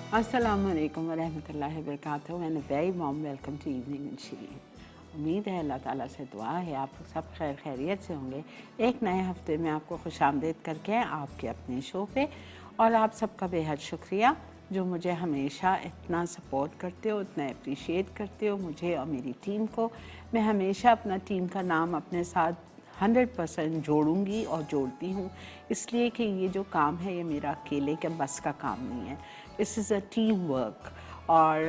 अस्सलाम वालेकुम वरहमतुल्लाहि वबरकातुहू and very warm welcome to evening in Shireen. उम्मीद है अल्लाह ताला से दुआ है आप सब खैर खैरियत से होंगे। एक नए हफ्ते में आपको खुशामदीद करके हैं आपके अपने शो पे, और आप सबका बेहद शुक्रिया जो मुझे हमेशा इतना सपोर्ट करते हो, इतना अप्रिशिएट करते हो मुझे और मेरी टीम को। मैं हमेशा अपना टीम का नाम अपने साथ 100% जोड़ूंगी और जोड़ती हूँ, इसलिए कि ये जो काम है ये मेरा अकेले के बस का काम नहीं है। This is a team work, और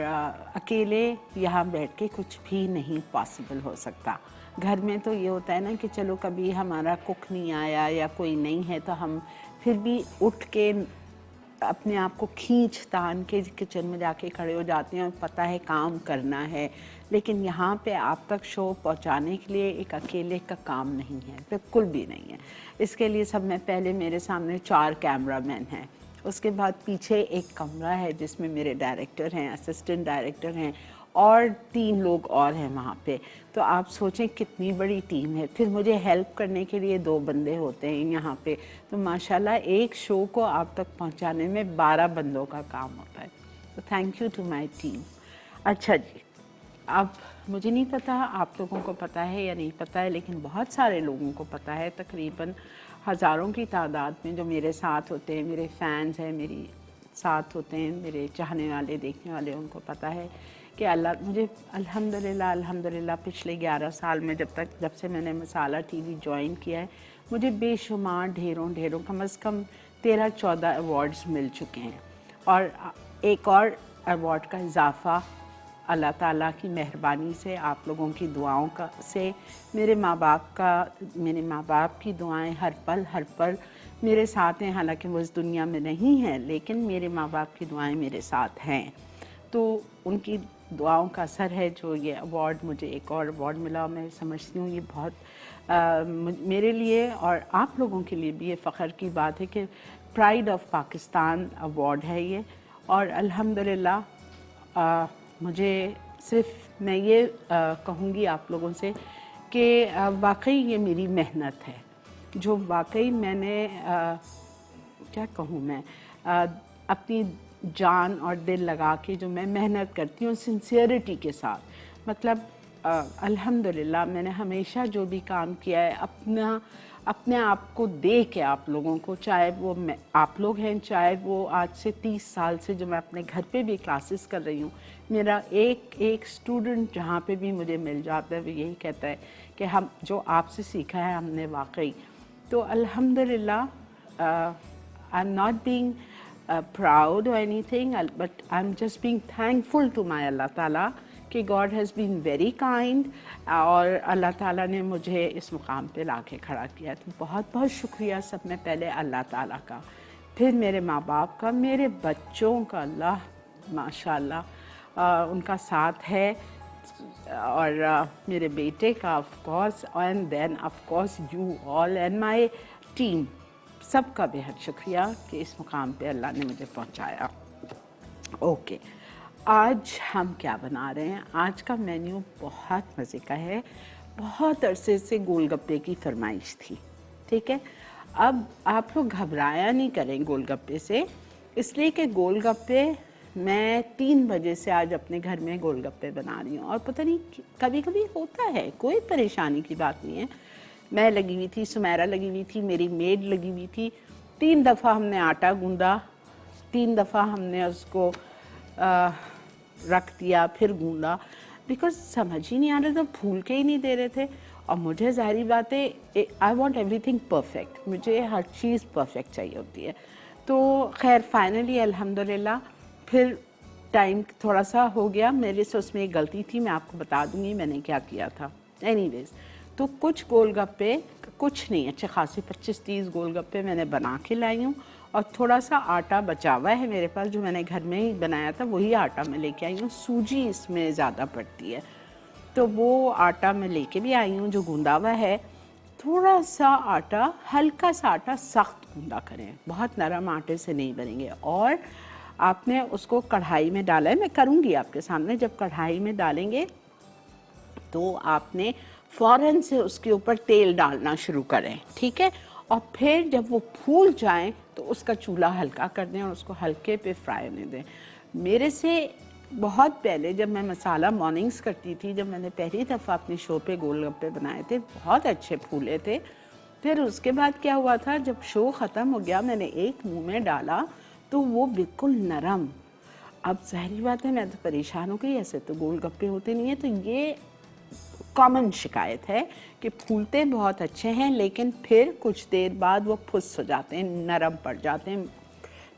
अकेले यहाँ बैठ के कुछ भी नहीं पॉसिबल हो सकता। घर में तो ये होता है ना कि चलो कभी हमारा कुक नहीं आया या कोई नहीं है तो हम फिर भी उठ के अपने आप को खींच तान के किचन में जाके खड़े हो जाते हैं और पता है काम करना है। लेकिन यहाँ पे आप तक शो पहुँचाने के लिए एक अकेले का काम नहीं है, बिल्कुल भी नहीं है। इसके लिए सब में पहले मेरे सामने 4 कैमरामैन हैं, उसके बाद पीछे एक कमरा है जिसमें मेरे डायरेक्टर हैं, असिस्टेंट डायरेक्टर हैं और 3 लोग और हैं वहाँ पे। तो आप सोचें कितनी बड़ी टीम है। फिर मुझे हेल्प करने के लिए 2 बंदे होते हैं यहाँ पे। तो माशाल्लाह एक शो को आप तक पहुँचाने में 12 बंदों का काम होता है। तो thank you to my team. अच्छा जी, अब मुझे नहीं पता आप लोगों को पता है या नहीं पता है, लेकिन बहुत सारे लोगों को पता है, तकरीबन हज़ारों की तादाद में जो मेरे साथ होते हैं, मेरे फैंस हैं, मेरी साथ होते हैं, मेरे चाहने वाले देखने वाले, उनको पता है कि अल्लाह मुझे अल्हम्दुलिल्लाह पिछले 11 साल में जब से मैंने मसाला टीवी ज्वाइन किया है, मुझे बेशुमार ढेरों कम से कम 13-14 अवार्ड्स मिल चुके हैं। और एक और अवार्ड का इजाफ़ा अल्लाह ताला की मेहरबानी से, आप लोगों की दुआओं का से, मेरे माँ बाप की दुआएं हर पल मेरे साथ हैं। हालांकि वो इस दुनिया में नहीं हैं, लेकिन मेरे माँ बाप की दुआएं मेरे साथ हैं। तो उनकी दुआओं का असर है जो ये अवार्ड, मुझे एक और अवार्ड मिला। मैं समझती हूँ ये बहुत मेरे लिए और आप लोगों के लिए भी ये फ़ख्र की बात है कि प्राइड ऑफ पाकिस्तान अवार्ड है ये। और अल्हम्दुलिल्लाह मुझे सिर्फ मैं ये कहूँगी आप लोगों से कि वाकई ये मेरी मेहनत है, जो वाकई मैंने क्या कहूँ मैं अपनी जान और दिल लगा के जो मैं मेहनत करती हूँ सिंसियरिटी के साथ। मतलब अल्हम्दुलिल्लाह मैंने हमेशा जो भी काम किया है अपने आप को दे के आप लोगों को, चाहे वो मैं आप लोग हैं, चाहे वो आज से 30 साल से जो मैं अपने घर पे भी क्लासेस कर रही हूँ, मेरा एक स्टूडेंट जहाँ पे भी मुझे मिल जाता है वो यही कहता है कि हम जो आपसे सीखा है हमने वाकई। तो अल्हम्दुलिल्लाह I am not being proud or anything, but I'm just being thankful to my अल्लाह ताला कि God has been very kind, और अल्लाह ताला ने मुझे इस मुकाम पे लाके खड़ा किया। तो बहुत बहुत शुक्रिया सब में पहले अल्लाह ताला का, फिर मेरे माँ बाप का, मेरे बच्चों का, अल्लाह माशाल्लाह उनका साथ है, और मेरे बेटे का of course, and then of course you all and my team. सबका बेहद शुक्रिया कि इस मुकाम पे अल्लाह ने मुझे पहुंचाया। ओके, आज हम क्या बना रहे हैं? आज का मेन्यू बहुत मज़े का है। बहुत अरसे से गोलगप्पे की फरमाइश थी, ठीक है। अब आप लोग घबराया नहीं करें गोलगप्पे से, इसलिए कि गोलगप्पे मैं 3 बजे से आज अपने घर में गोलगप्पे बना रही हूँ। और पता नहीं कभी कभी होता है, कोई परेशानी की बात नहीं है। मैं लगी हुई थी, सुमेरा लगी हुई थी, मेरी मेड लगी हुई थी। 3 दफ़ा हमने आटा गूंदा, 3 दफ़ा हमने उसको रख दिया, फिर गूंदा, बिकॉज समझ ही नहीं आ रहा था, फूल के ही नहीं दे रहे थे। और मुझे ज़ाहिर बात है, आई वॉन्ट एवरीथिंग परफेक्ट, मुझे हर चीज़ परफेक्ट चाहिए होती है। तो खैर फाइनली अल्हम्दुलिल्लाह फिर टाइम थोड़ा सा हो गया मेरे से, उसमें एक गलती थी, मैं आपको बता दूंगी मैंने क्या किया था। एनीवेज, तो कुछ गोलगप्पे, कुछ नहीं, अच्छे खासे 25-30 गोलगप्पे मैंने बना के लाई हूँ, और थोड़ा सा आटा बचा हुआ है मेरे पास जो मैंने घर में ही बनाया था, वही आटा मैं लेके आई हूँ। सूजी इसमें ज़्यादा पड़ती है, तो वो आटा मैं लेके भी आई हूँ जो गूंदा हुआ है। थोड़ा सा आटा, हल्का सा आटा, सख्त गूंदा करें, बहुत नरम आटे से नहीं बनेंगे। और आपने उसको कढ़ाई में डाला है, मैं करूँगी आपके सामने। जब कढ़ाई में डालेंगे तो आपने फ़ौरन से उसके ऊपर तेल डालना शुरू करें, ठीक है। और फिर जब वो फूल जाएं तो उसका चूल्हा हल्का कर दें और उसको हल्के पे फ्राई होने दें। मेरे से बहुत पहले जब मैं मसाला मॉर्निंग्स करती थी, जब मैंने पहली दफ़ा अपने शो पे गोलगप्पे बनाए थे, बहुत अच्छे फूले थे। फिर उसके बाद क्या हुआ था, जब शो ख़त्म हो गया मैंने एक मुंह में डाला तो वो बिल्कुल नरम। अब ज़ाहिर बात है मैं तो परेशान हो गई, ऐसे तो गोलगप्पे होते नहीं हैं। तो ये कॉमन शिकायत है कि फूलते बहुत अच्छे हैं लेकिन फिर कुछ देर बाद वो फुस हो जाते हैं, नरम पड़ जाते हैं,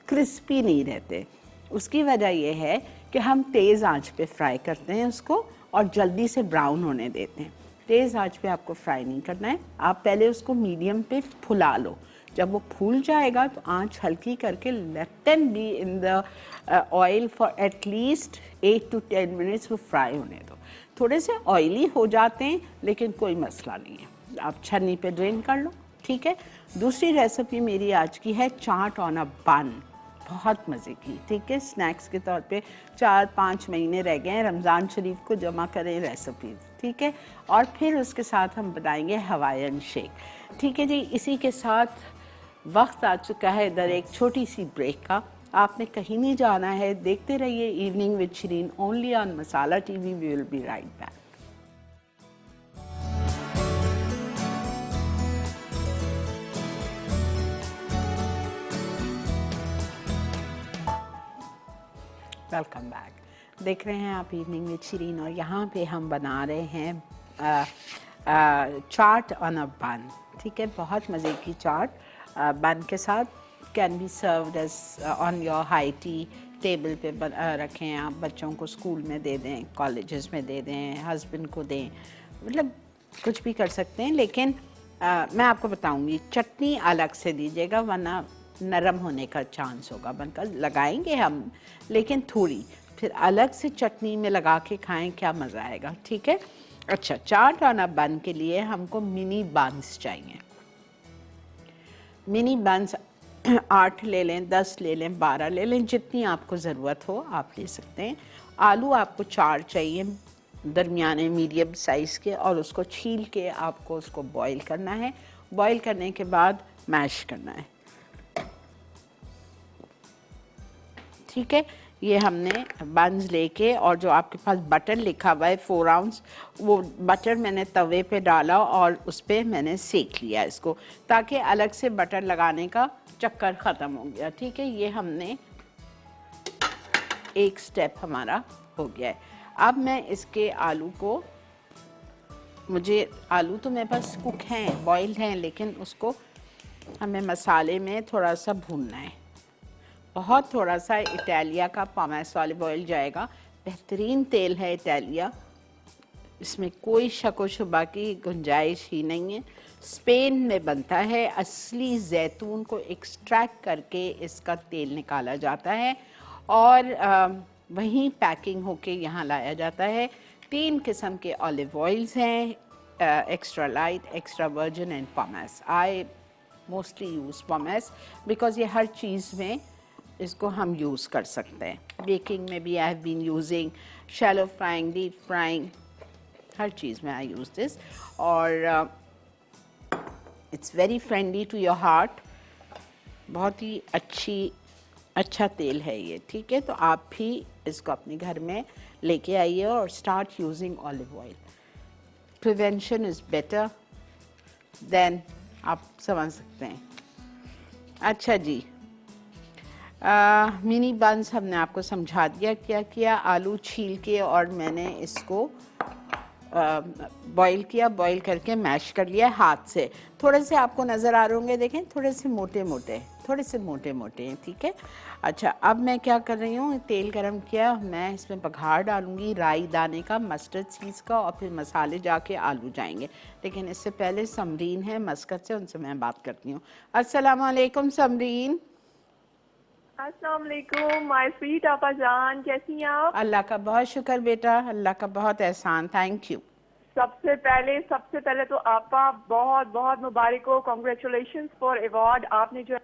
क्रिस्पी नहीं रहते। उसकी वजह ये है कि हम तेज़ आंच पे फ्राई करते हैं उसको और जल्दी से ब्राउन होने देते हैं। तेज़ आंच पे आपको फ्राई नहीं करना है, आप पहले उसको मीडियम पे फुला लो। जब वो फूल जाएगा तो आंच हल्की करके let them be in the oil for at least 8 to 10 minutes, वो फ्राई होने दो। थोड़े से ऑयली हो जाते हैं लेकिन कोई मसला नहीं है, आप छन्नी पे ड्रेन कर लो, ठीक है। दूसरी रेसिपी मेरी आज की है चाट ऑन अ बन, बहुत मज़े की, ठीक है। स्नैक्स के तौर पे 4-5 महीने रह गए हैं, रमज़ान शरीफ को जमा करें रेसिपीज़, ठीक है। और फिर उसके साथ हम बनाएंगे हवाईयन शेक, ठीक है जी। इसी के साथ वक्त आ चुका है इधर एक छोटी सी ब्रेक का। आपने कहीं नहीं जाना है, देखते रहिए evening with Shireen only on Masala TV. We will be right back. Welcome back. देख रहे हैं आप इवनिंग विद शिरीन और यहाँ पे हम बना रहे हैं चाट ऑन अ बन, ठीक है। बहुत मज़े की चाट बन के साथ, can be served as on your high tea table पे रखें आप, बच्चों को स्कूल में दे दें, कॉलेजेस में दे दें, हस्बैंड को दें, मतलब कुछ भी कर सकते हैं। लेकिन मैं आपको बताऊंगी चटनी अलग से दीजिएगा वरना नरम होने का चांस होगा। बनकर लगाएंगे हम लेकिन थोड़ी, फिर अलग से चटनी में लगा के खाएं, क्या मज़ा आएगा, ठीक है। अच्छा, चाट ऑन अ बन के लिए हमको मिनी बंस चाहिए। मिनी बंस 8 ले लें, 10 ले लें, 12 ले लें, जितनी आपको ज़रूरत हो आप ले सकते हैं। आलू आपको 4 चाहिए, दरमियाने मीडियम साइज़ के, और उसको छील के आपको उसको बॉईल करना है। बॉईल करने के बाद मैश करना है, ठीक है। ये हमने बंस लेके, और जो आपके पास बटर लिखा हुआ है 4 आउंस, वो बटर मैंने तवे पे डाला और उस पर मैंने सेक लिया इसको, ताकि अलग से बटर लगाने का चक्कर ख़त्म हो गया, ठीक है। ये हमने एक स्टेप हमारा हो गया है। अब मैं इसके आलू को, मुझे आलू तो मेरे पास कुक हैं, बॉइल्ड हैं, लेकिन उसको हमें मसाले में थोड़ा सा भूनना है। बहुत थोड़ा सा इटालिया का पामेस ऑलिव ऑयल जाएगा, बेहतरीन तेल है इटालिया, इसमें कोई शक व शुबा की गुंजाइश ही नहीं है। स्पेन में बनता है, असली जैतून को एक्सट्रैक्ट करके इसका तेल निकाला जाता है और वहीं पैकिंग होके यहाँ लाया जाता है। 3 किस्म के ऑलिव ऑयल्स हैं, extra light, extra virgin and pomace. I mostly use pomace because ये हर चीज़ में इसको हम यूज़ कर सकते हैं। बेकिंग में भी I have been using, shallow frying, deep frying, हर चीज़ में आई यूज़ दिस। और it's very friendly to your heart, बहुत ही अच्छा तेल है ये, ठीक है। तो आप भी इसको अपने घर में लेके आइए और start using olive oil. Prevention is better than, आप समझ सकते हैं। अच्छा जी, मिनी बंस हमने आपको समझा दिया क्या किया। आलू छील के और मैंने इसको बॉईल किया, बॉईल करके मैश कर लिया हाथ से। थोड़े से आपको नज़र आ रहे होंगे, देखें थोड़े से मोटे मोटे, थोड़े से मोटे मोटे हैं, ठीक है। अच्छा, अब मैं क्या कर रही हूँ, तेल गरम किया, मैं इसमें बघार डालूंगी राई दाने का, मस्टर्ड सीड्स का, और फिर मसाले जाके आलू जाएंगे। लेकिन इससे पहले समरीन है मस्कत से, उनसे मैं बात करती हूँ। अस्सलाम वालेकुम समरीन। अस्सलाम वालेकुम माय स्वीट आपा जान, कैसी हैं आप? अल्लाह का बहुत शुक्र बेटा, अल्लाह का बहुत एहसान, थैंक यू। सबसे पहले तो आपा बहुत बहुत मुबारक हो, कॉन्ग्रेचुलेशंस फॉर अवार्ड। आपने जो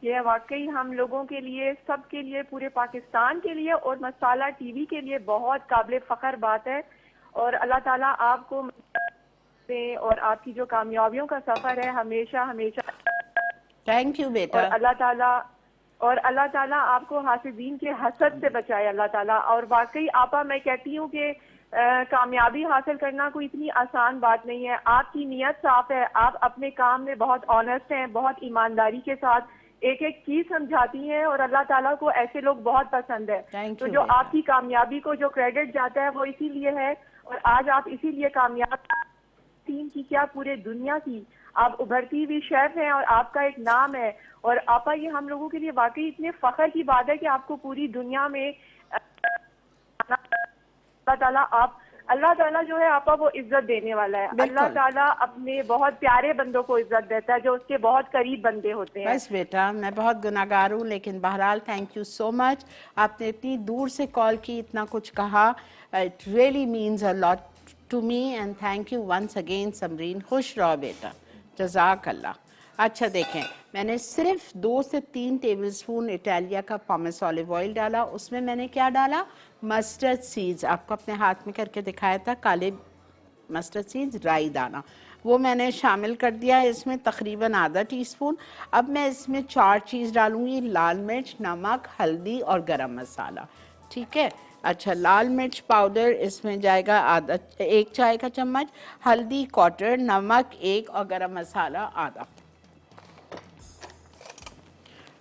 ये वाकई हम लोगों के लिए, सबके लिए, पूरे पाकिस्तान के लिए और मसाला टीवी के लिए बहुत काबिल फ़ख्र बात है। और अल्लाह ताला आपको दे, और आपकी जो कामयाबियों का सफ़र है हमेशा हमेशा, थैंक यू बेटा। और अल्लाह ताला और अल्लाह ताला आपको हासिदीन के हसद से बचाए अल्लाह ताला। और वाकई आपा मैं कहती हूँ कि कामयाबी हासिल करना कोई इतनी आसान बात नहीं है। आपकी नीयत साफ है, आप अपने काम में बहुत ऑनेस्ट हैं, बहुत ईमानदारी के साथ एक एक चीज समझाती हैं और अल्लाह ताला को ऐसे लोग बहुत पसंद है। तो जो आपकी कामयाबी को जो क्रेडिट जाता है वो इसीलिए है, और आज आप इसीलिए कामयाब टीम की क्या पूरे दुनिया की आप उभरती हुई शेफ हैं और आपका एक नाम है। और आपा ये हम लोगों के लिए वाकई इतने फख्र की बात है कि आपको पूरी दुनिया में अल्लाह ताला जो है आपा वो इज्जत देने वाला है। अल्लाह ताला अपने बहुत प्यारे बंदों को इज्जत देता है, जो उसके बहुत करीब बंदे होते हैं। बस बेटा, मैं बहुत गुनाहगार हूँ, लेकिन बहरहाल थैंक यू सो मच। आपने इतनी दूर से कॉल की, इतना कुछ कहा, it really means a lot to me and thank you once again Samreen. खुश रहो बेटा, जज़ाक अल्लाह। अच्छा देखें, मैंने सिर्फ 2 से 3 टेबलस्पून इटालिया का पॉमेस ऑलिव ऑयल डाला। उसमें मैंने क्या डाला? मस्टर्ड सीड्स, आपको अपने हाथ में करके दिखाया था, काले मस्टर्ड सीड्स, राई दाना, वो मैंने शामिल कर दिया इसमें, तकरीबन आधा टीस्पून। अब मैं इसमें 4 चीज़ डालूँगी, लाल मिर्च, नमक, हल्दी और गरम मसाला। ठीक है। अच्छा, लाल मिर्च पाउडर इसमें जाएगा 1 चाय का चम्मच, हल्दी क्वार्टर, नमक 1 और गरम मसाला आधा।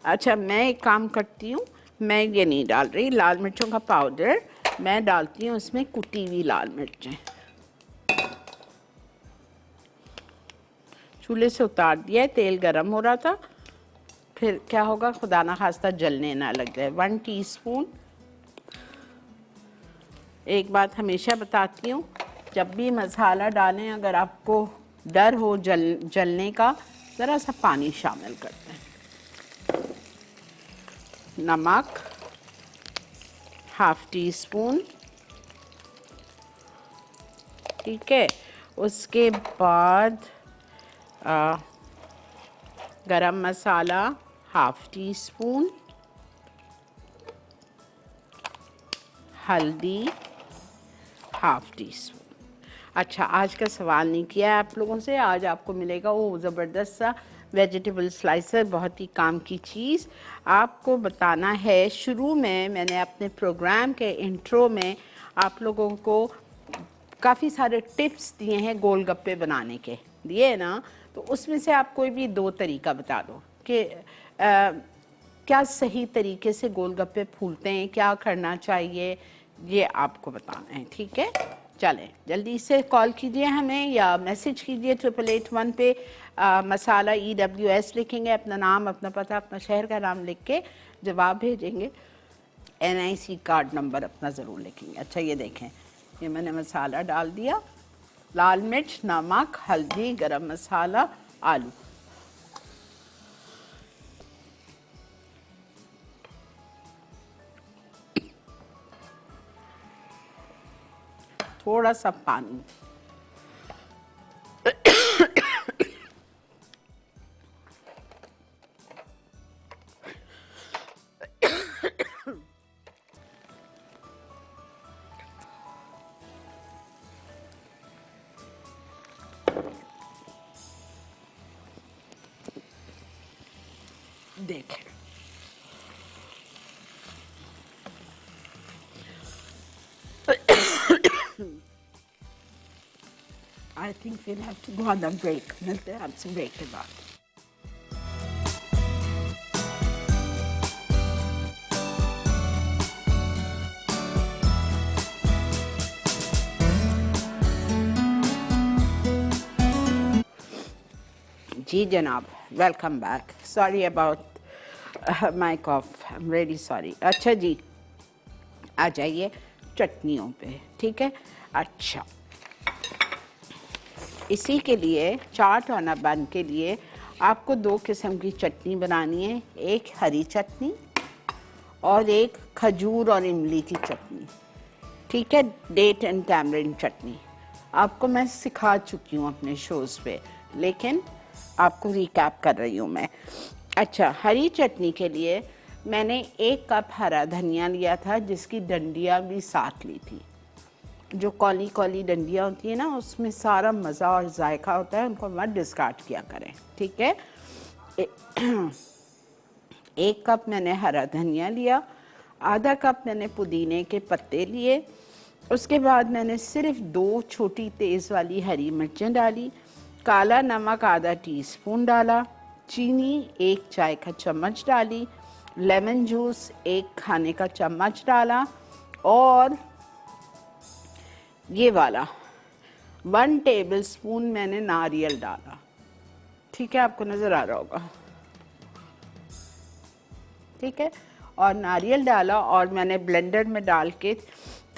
अच्छा, मैं एक काम करती हूँ, मैं ये नहीं डाल रही लाल मिर्चों का पाउडर, मैं डालती हूँ इसमें कुटी हुई लाल मिर्चें। चूल्हे से उतार दिया है, तेल गरम हो रहा था, फिर क्या होगा खुदा ना खास्ता जलने ना लग जाए। 1 टीस्पून। एक बात हमेशा बताती हूँ, जब भी मसाला डालें, अगर आपको डर हो जलने का, ज़रा सा पानी शामिल करते हैं। नमक ½ टीस्पून, ठीक है। उसके बाद गरम मसाला ½ टीस्पून, हल्दी ½ टीस्पून। अच्छा, आज का सवाल नहीं किया है आप लोगों से, आज आपको मिलेगा वो ज़बरदस्त सा वेजिटेबल स्लाइसर, बहुत ही काम की चीज़। आपको बताना है, शुरू में मैंने अपने प्रोग्राम के इंट्रो में आप लोगों को काफ़ी सारे टिप्स दिए हैं गोलगप्पे बनाने के, दिए ना, तो उसमें से आप कोई भी 2 तरीका बता दो कि क्या सही तरीके से गोलगप्पे फूलते हैं, क्या करना चाहिए, ये आपको बताना है। ठीक है, चलें जल्दी से कॉल कीजिए हमें या मैसेज कीजिए 8881 पे। मसाला EWS लिखेंगे, अपना नाम, अपना पता, अपना शहर का नाम लिख के जवाब भेजेंगे। NIC कार्ड नंबर अपना ज़रूर लिखेंगे। अच्छा, ये देखें, ये मैंने मसाला डाल दिया, लाल मिर्च, नमक, हल्दी, गरम मसाला, आलू। थोड़ा सा पानी। देखें, I think we'll have to go on a break. मिलते हैं आपसे ब्रेक के बाद। जी जनाब, welcome back. Sorry about my cough, I am really sorry. अच्छा जी, आ जाइए चटनियों पे, ठीक है। अच्छा, इसी के लिए चाट वाला बन के लिए आपको 2 किस्म की चटनी बनानी है, एक हरी चटनी और एक खजूर और इमली की चटनी, ठीक है। डेट एंड टैमरिंड चटनी आपको मैं सिखा चुकी हूँ अपने शोज़ पे, लेकिन आपको रिकैप कर रही हूँ मैं। अच्छा, हरी चटनी के लिए मैंने 1 कप हरा धनिया लिया था, जिसकी डंडियाँ भी साथ ली थी। जो कौली कौली डंडियाँ होती है ना, उसमें सारा मज़ा और जायका होता है, उनको मत डिस्कार्ड किया करें, ठीक है। 1 कप मैंने हरा धनिया लिया, आधा कप मैंने पुदीने के पत्ते लिए। उसके बाद मैंने सिर्फ 2 छोटी तेज़ वाली हरी मिर्चें डाली, काला नमक आधा टीस्पून डाला, चीनी 1 चाय का चम्मच डाली, लेमन जूस 1 खाने का चम्मच डाला और ये वाला 1 टेबलस्पून मैंने नारियल डाला। ठीक है, आपको नज़र आ रहा होगा। ठीक है, और नारियल डाला और मैंने ब्लेंडर में डाल के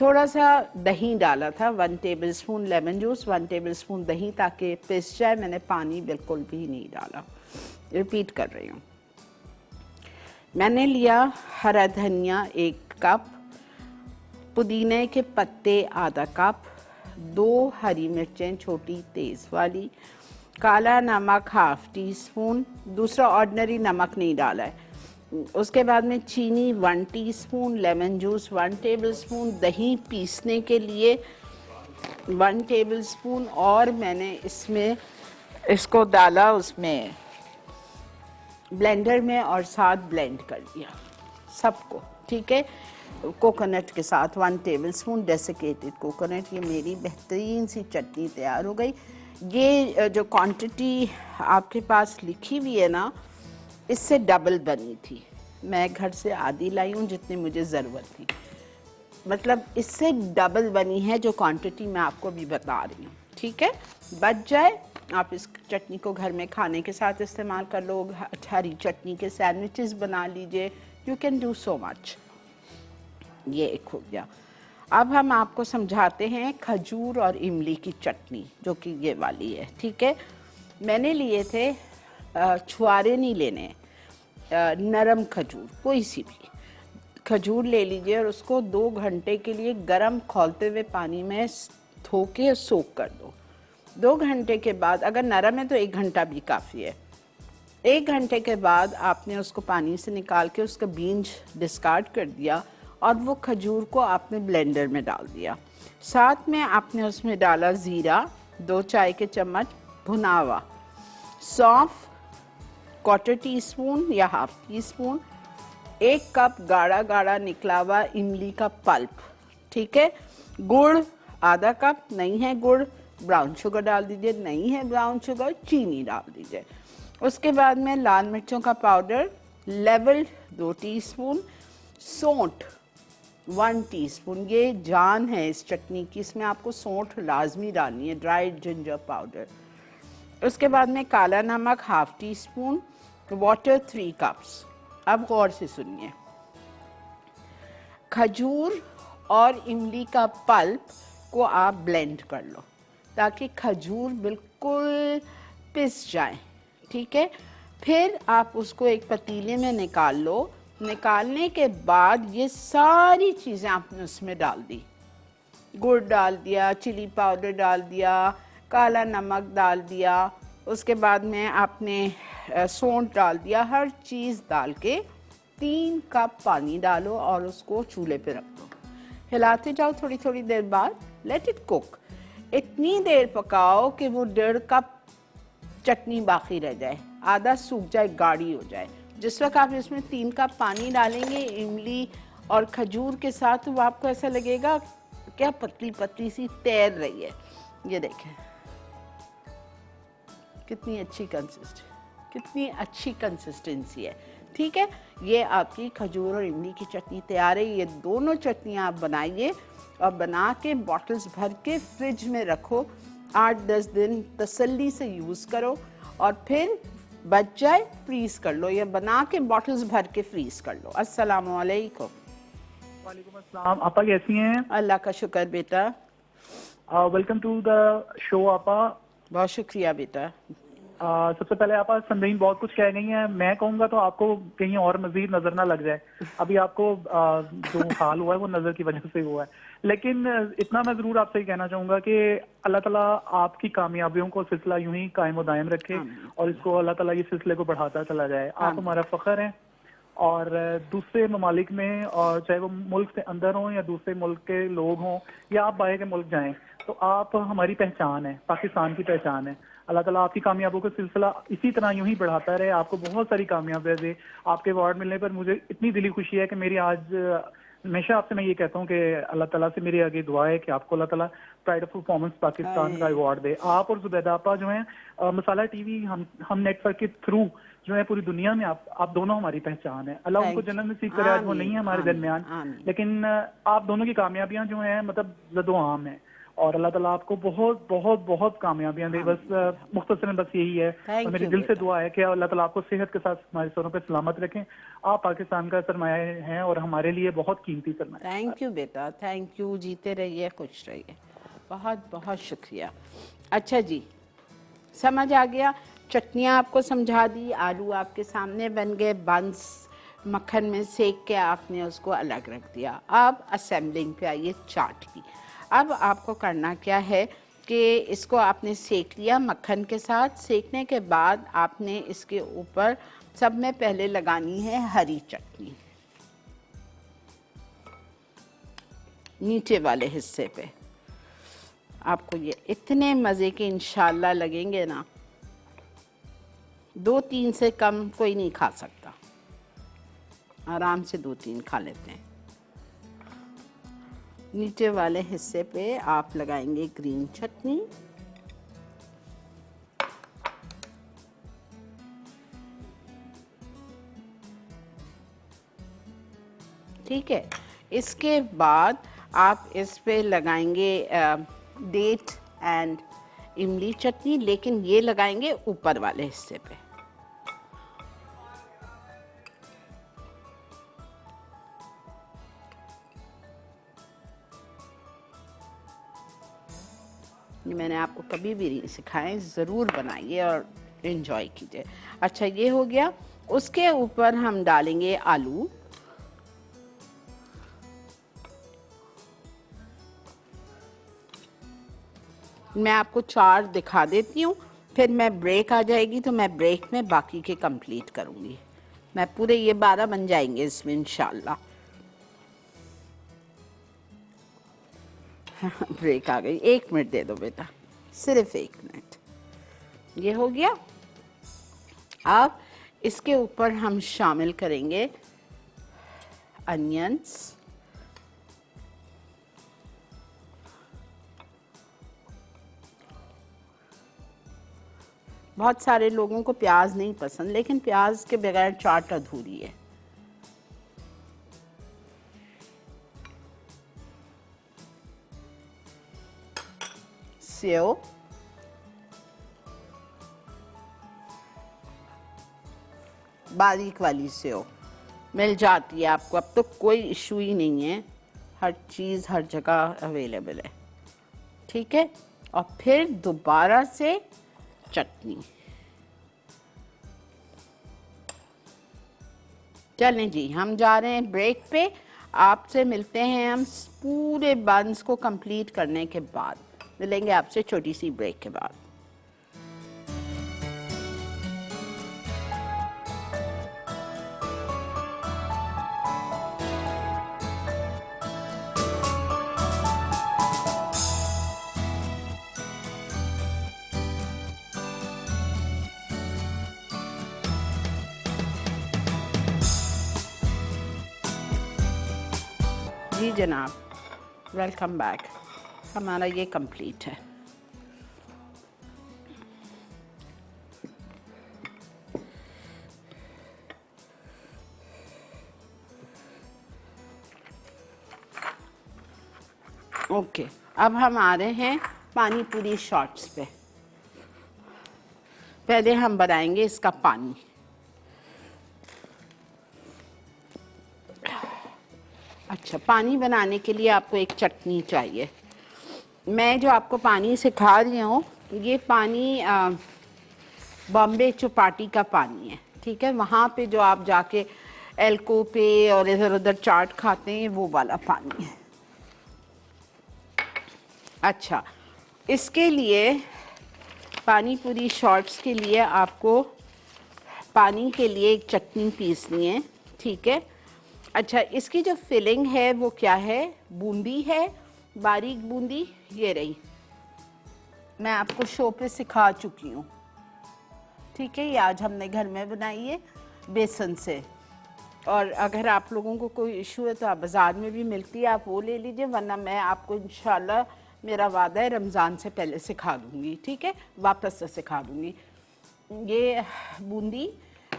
थोड़ा सा दही डाला था, 1 टेबलस्पून लेमन जूस, 1 टेबलस्पून दही, ताकि पिस जाए। मैंने पानी बिल्कुल भी नहीं डाला। रिपीट कर रही हूँ। मैंने लिया हरा धनिया 1 कप, पुदीने के पत्ते आधा कप, 2 हरी मिर्चें छोटी तेज़ वाली, काला नमक हाफ टी स्पून, दूसरा ऑर्डिनरी नमक नहीं डाला है। उसके बाद में चीनी 1 टीस्पून, लेमन जूस 1 टेबलस्पून, दही पीसने के लिए 1 टेबलस्पून, और मैंने इसमें इसको डाला उसमें ब्लेंडर में और साथ ब्लेंड कर दिया सबको। ठीक है, कोकोनट के साथ 1 टेबलस्पून डेसिकेटेड कोकोनट। ये मेरी बेहतरीन सी चटनी तैयार हो गई। ये जो क्वांटिटी आपके पास लिखी हुई है ना, इससे डबल बनी थी। मैं घर से आधी लाई हूँ जितनी मुझे ज़रूरत थी, मतलब इससे डबल बनी है जो क्वांटिटी मैं आपको भी बता रही हूँ। ठीक है, बच जाए आप इस चटनी को घर में खाने के साथ इस्तेमाल कर लो, हरी चटनी के सैंडविचेस बना लीजिए। You can do so much. ये एक हो गया। अब हम आपको समझाते हैं खजूर और इमली की चटनी, जो कि ये वाली है। ठीक है, मैंने लिए थे छुआरे नहीं लेने, नरम खजूर, कोई सी भी खजूर ले लीजिए और उसको 2 घंटे के लिए गर्म खौलते हुए पानी में धो के सोक कर दो। 2 घंटे के बाद, अगर नरम है तो 1 घंटा भी काफ़ी है। 1 घंटे के बाद आपने उसको पानी से निकाल के उसका बीज डिस्कार्ड कर दिया और वो खजूर को आपने ब्लेंडर में डाल दिया। साथ में आपने उसमें डाला ज़ीरा 2 चाय के चम्मच, भुना हुआ सौंफ 1/4 टीस्पून या हाफ टी स्पून, 1 कप गाढ़ा गाढ़ा निकला हुआ इमली का पल्प। ठीक है, गुड़ आधा कप, नहीं है गुड़ ब्राउन शुगर डाल दीजिए, नहीं है ब्राउन शुगर चीनी डाल दीजिए। उसके बाद में लाल मिर्चों का पाउडर लेवल 2 टीस्पून, सौंठ 1 टीस्पून। ये जान है इस चटनी की, इसमें आपको सौंठ लाजमी डालनी है, ड्राइड जिंजर पाउडर। उसके बाद में काला नमक half tea spoon, water 3 cups. अब गौर से सुनिए, खजूर और इमली का पल्प को आप ब्लेंड कर लो ताकि खजूर बिल्कुल पिस जाए। ठीक है, फिर आप उसको एक पतीले में निकाल लो। निकालने के बाद ये सारी चीज़ें आपने उसमें डाल दी, गुड़ डाल दिया, चिली पाउडर डाल दिया, काला नमक डाल दिया, उसके बाद में आपने सौंठ डाल दिया। हर चीज़ डाल के 3 कप पानी डालो और उसको चूल्हे पे रख दो। हिलाते जाओ थोड़ी थोड़ी देर बाद, लेट इट कुक। इतनी देर पकाओ कि वो 1.5 कप चटनी बाकी रह जाए, आधा सूख जाए, गाढ़ी हो जाए। जिस वक्त आप इसमें 3 कप पानी डालेंगे इमली और खजूर के साथ, तो आपको ऐसा लगेगा क्या पतली पतली सी तैर रही है। ये देखें कितनी अच्छी कंसिस्टेंसी है। ठीक है, ये आपकी खजूर और इमली की चटनी तैयार है। ये दोनों चटनियाँ आप बनाइए और बना के बॉटल्स भर के फ्रिज में रखो। 8-10 दिन तसल्ली से यूज़ करो और फिर बच जाए फ्रीज़ कर लो, या बना के बॉटल्स भर के फ्रीज़ कर लो। अस्सलाम वालेकुम। वालेकुम अस्सलाम। आपा कैसी हैं? अल्लाह का शुक्र बेटा। वेलकम टू द शो आपा। बहुत शुक्रिया बेटा। सबसे पहले आपा संदीन बहुत कुछ कह गई हैं, मैं कहूँगा तो आपको कहीं और मजीद नजर ना लग जाए। अभी आपको जो हाल हुआ है वो नजर की वजह से हुआ है, लेकिन इतना मैं जरूर आपसे कहना चाहूंगा कि अल्लाह ताला आपकी कामयाबियों को सिलसिला यूं ही कायम व दायम रखे और इसको अल्लाह ताला ये सिलसिले को बढ़ाता चला जाए। आप हमारा फख्र हैं और दूसरे ममालिक में, और चाहे वो मुल्क से अंदर हों या दूसरे मुल्क के लोग हों या आप बाहर के मुल्क जाएं, तो आप हमारी पहचान है, पाकिस्तान की पहचान है। अल्लाह ताला आपकी कामयाबों का सिलसिला इसी तरह यूं ही बढ़ाता रहे, आपको बहुत सारी कामयाबियां दे। आपके अवार्ड मिलने पर मुझे इतनी दिली खुशी है कि मेरी आज हमेशा आपसे मैं ये कहता हूँ कि अल्लाह ताला से मेरी आगे दुआ है कि आपको अल्लाह ताला प्राइड ऑफ परफॉर्मेंस पाकिस्तान का अवार्ड दे। आप और जुबैदा आपा जो है मसाला टीवी हम नेटवर्क के थ्रू जो है पूरी दुनिया में आप दोनों हमारी पहचान है। अल्लाह उनको जन्नत नसीब करे, आज वो नहीं है हमारे दरमियान, लेकिन आप दोनों की कामयाबियां जो है मतलब जदो आम है और अल्लाह ताला आपको बहुत बहुत बहुत कामयाबियां दे। बस मुख्तसरन बस यही है और मेरे दिल से दुआ है कि अल्लाह ताला आपको सेहत के साथ हमारे सरों पे सलामत रखें। आप पाकिस्तान का सरमाया हैं और हमारे लिए बहुत कीमती सरमाया। थैंक यू बेटा, थैंक यू। जीते रहिए, खुश रहिए, बहुत बहुत शुक्रिया। अच्छा जी, समझ आ गया। चटनियाँ आपको समझा दी, आलू आपके सामने बन गए, बंस मक्खन में सेक के आपने उसको अलग रख दिया। अब असेंबलिंग पे आइए चाट की। अब आपको करना क्या है कि इसको आपने सेक लिया मक्खन के साथ। सेकने के बाद आपने इसके ऊपर सब में पहले लगानी है हरी चटनी, नीचे वाले हिस्से पे। आपको ये इतने मज़े के इंशाल्लाह लगेंगे ना, 2-3 से कम कोई नहीं खा सकता। आराम से 2-3 खा लेते हैं। नीचे वाले हिस्से पे आप लगाएंगे ग्रीन चटनी, ठीक है। इसके बाद आप इस पे लगाएंगे डेट एंड इमली चटनी, लेकिन ये लगाएंगे ऊपर वाले हिस्से पे। ये मैंने आपको कभी भी नहीं सिखाया, ज़रूर बनाइए और एंजॉय कीजिए। अच्छा, ये हो गया। उसके ऊपर हम डालेंगे आलू, मैं आपको 4 दिखा देती हूँ, फिर मैं ब्रेक आ जाएगी तो मैं ब्रेक में बाकी के कंप्लीट करूँगी। मैं पूरे ये 12 बन जाएंगे इसमें इंशाल्लाह। ब्रेक आ गई, 1 मिनट दे दो बेटा, सिर्फ 1 मिनट। ये हो गया। अब इसके ऊपर हम शामिल करेंगे अनियंस, बहुत सारे लोगों को प्याज नहीं पसंद, लेकिन प्याज के बगैर चाट अधूरी है। सेव, बारीक वाली सेव मिल जाती है आपको, अब तो कोई इशू ही नहीं है, हर चीज़ हर जगह अवेलेबल है, ठीक है। और फिर दोबारा से चटनी। चलें जी, हम जा रहे हैं ब्रेक पे। आपसे मिलते हैं हम पूरे बंस को कंप्लीट करने के बाद। मिलेंगे आपसे छोटी सी ब्रेक के बाद। जी जनाब, वेलकम बैक। हमारा ये कंप्लीट है। ओके, अब हम आ रहे हैं पानी पूरी शॉर्ट्स पे। पहले हम बनाएंगे इसका पानी। अच्छा, पानी बनाने के लिए आपको एक चटनी चाहिए। मैं जो आपको पानी सिखा रही हूँ, ये पानी बॉम्बे चौपाटी का पानी है, ठीक है। वहाँ पे जो आप जाके एल्को पे और इधर उधर चाट खाते हैं, वो वाला पानी है। अच्छा, इसके लिए पानी पूरी शॉर्ट्स के लिए आपको पानी के लिए एक चटनी पीसनी है, ठीक है। अच्छा, इसकी जो फिलिंग है वो क्या है? बूंदी है, बारीक बूंदी, ये रही। मैं आपको शो पे सिखा चुकी हूँ, ठीक है। ये आज हमने घर में बनाई है बेसन से। और अगर आप लोगों को कोई इशू है तो आप बाज़ार में भी मिलती है, आप वो ले लीजिए, वरना मैं आपको इंशाल्लाह मेरा वादा है रमज़ान से पहले सिखा दूँगी, ठीक है, वापस से सिखा दूँगी। ये बूंदी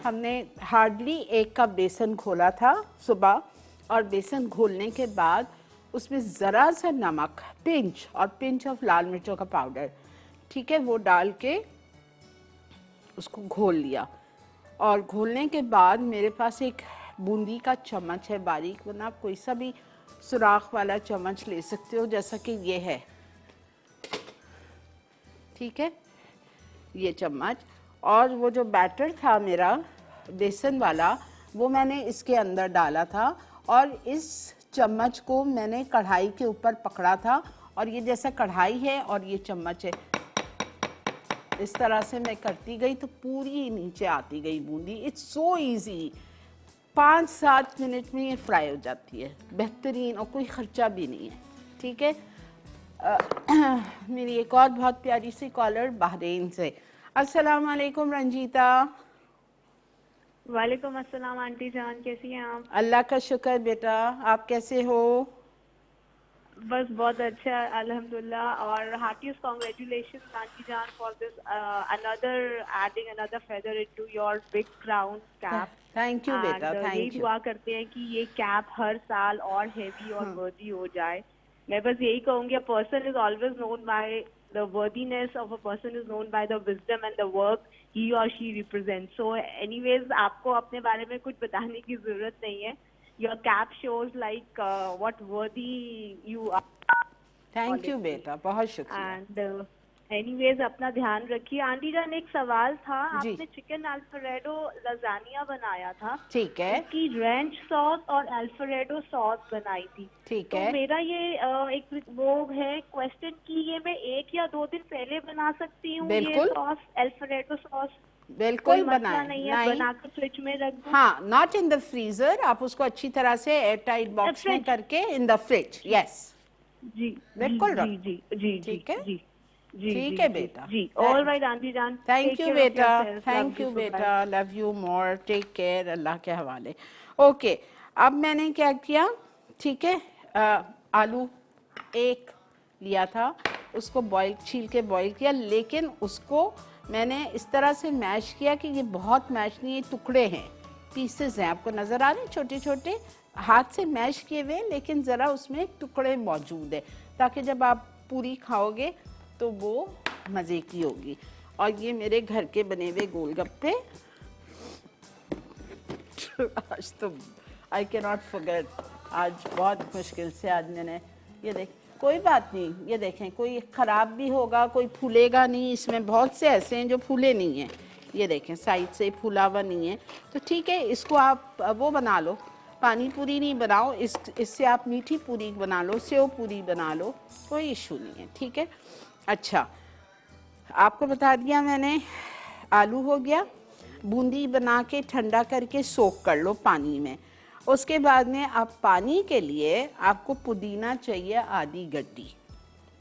हमने हार्डली 1 कप बेसन घोला था सुबह, और बेसन घोलने के बाद उसमें ज़रा सा नमक, पिंच और पिंच ऑफ लाल मिर्चों का पाउडर, ठीक है, वो डाल के उसको घोल लिया। और घोलने के बाद मेरे पास एक बूंदी का चम्मच है बारीक बना, आप कोई सा भी सुराख वाला चम्मच ले सकते हो, जैसा कि ये है, ठीक है, ये चम्मच। और वो जो बैटर था मेरा बेसन वाला, वो मैंने इसके अंदर डाला था, और इस चम्मच को मैंने कढ़ाई के ऊपर पकड़ा था, और ये जैसा कढ़ाई है और ये चम्मच है, इस तरह से मैं करती गई तो पूरी नीचे आती गई Bundi. It's so easy, 5-7 minute में ये फ्राई हो जाती है, बेहतरीन, और कोई ख़र्चा भी नहीं है, ठीक है। मेरी एक और बहुत प्यारी सी कॉलर बहरीन से। अस्सलाम वालेकुम रंजीता। वालेकुम अस्सलाम आंटी जान, कैसी हैं आप? अल्लाह का शुक्र बेटा, आप कैसे हो? बस बहुत अच्छा अल्हम्दुलिल्लाह, और हार्टिएस्ट कांग्रेचुलेशंस आंटी जान for this another adding another feather into your big crown cap. Thank you बेटा, यही थैंक यू। दुआ करते हैं कि ये कैप हर साल और हेवी और वर्दी हो जाए। मैं बस यही कहूँगी, a person is always known by the worthiness of a person is known by the wisdom and the work he or she represents. So anyways, आपको अपने बारे में कुछ बताने की जरूरत नहीं है। Your cap shows like what worthy you are. Thank you बेटा, बहुत शुक्रिया। And anyways, अपना ध्यान रखिए। आंटी जान एक सवाल था, जी। आपने चिकन अल्फ्रेडो लजानिया बनाया था, ठीक है, उसकी रेंच सॉस और अल्फ्रेडो सॉस बनाई थी, ठीक तो है। मेरा ये एक वो है क्वेश्चन कि ये मैं 1 या 2 दिन पहले बना सकती हूँ ये बिल्कुल। Sauce alfredo sauce? बिल्कुल कोई मसला बनाएं, नहीं है, बनाकर फ्रिज में रख दूँ? हाँ, नॉट इन द फ्रीजर, आप उसको अच्छी तरह से एयर टाइट बॉक्स में फ्रिज। करके इन द फ्रिज, यस, जी बिल्कुल रख। जी जी जी ठीक है? जी जी ठीक जी, है जी, बेटा। जी ऑल राइट आंटी जान, थैंक यू बेटा, थैंक यू बेटा, love you more, take care, Allah के हवाले। ओके, अब मैंने क्या किया, ठीक है, आलू 1 लिया था, उसको बॉईल, छील के बॉईल किया, लेकिन उसको मैंने इस तरह से मैश किया कि ये बहुत मैश नहीं है, टुकड़े हैं, पीसेस हैं, आपको नज़र आ रहे हैं छोटे छोटे, हाथ से मैश किए हुए, लेकिन ज़रा उसमें टुकड़े मौजूद है, ताकि जब आप पूरी खाओगे तो वो मज़े की होगी। और ये मेरे घर के बने हुए गोलगप्पे, आज तो आई कैन नॉट फॉरगेट, आज बहुत मुश्किल से आज मैंने, ये देख, कोई बात नहीं, ये देखें, कोई ख़राब भी होगा, कोई फूलेगा नहीं, इसमें बहुत से ऐसे हैं जो फूले नहीं हैं, ये देखें साइड से फूला हुआ नहीं है, तो ठीक है, इसको आप वो बना लो, पानी पूरी नहीं बनाओ, इससे आप मीठी पूरी बना लो, सेव पूरी बना लो, कोई इशू नहीं है, ठीक है। अच्छा, आपको बता दिया मैंने, आलू हो गया, बूंदी बना के ठंडा करके सोक कर लो पानी में। उसके बाद में आप पानी के लिए आपको पुदीना चाहिए आधी गड्डी,